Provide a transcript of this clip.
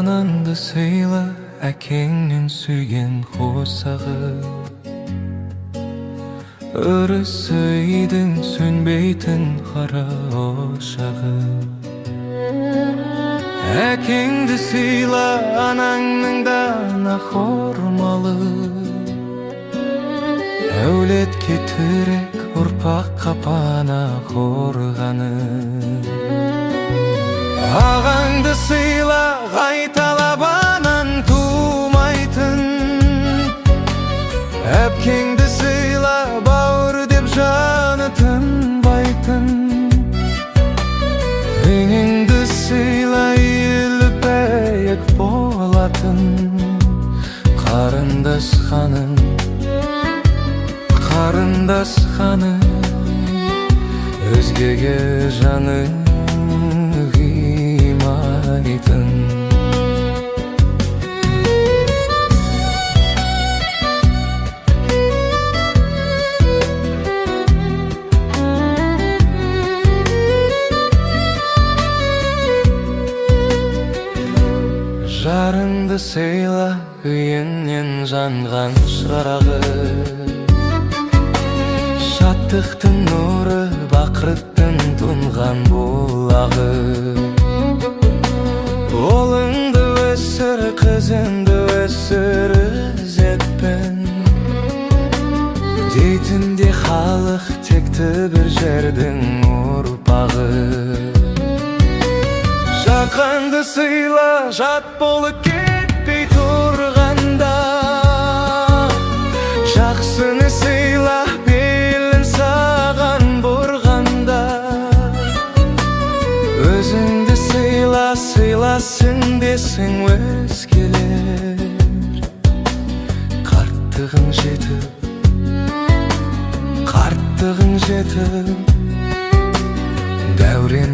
Анаңды сыйла, әкеңнен сүйген қосағы. Ырысы үйдің сөнбейтін қара ошағы. Әкеңді сыйла, анаңның дана хормалы. Әулетке тірек, ұрпаққа пана қорғаны. Ағаңды сыйла, қайталап анан тумайтын. Әпкеңді сыйла, бауыр деп жаны тынбайтын. Еңіңді сыйла, иіліп бәйек болатын. Қарындас ханым, қарындас ханым, өзгеге жаны қимайтын. Жарыңды сыйла, үйінен жанған шырағы. Шаттықтың нұры, бақыттың тұнған бұлағы. Олыңды өсір, қызыңды өсір ізетпен. Дейтінде халық текті бір жердің ұрпағы. Жақанды сыйла, жат болып кетпей тұрғанда. Жақсыны сыйла, белін саған бұрғанда. Өзіңді сыйла, сыйласын десің өзгелер. Қарттығың жетіп, дәурен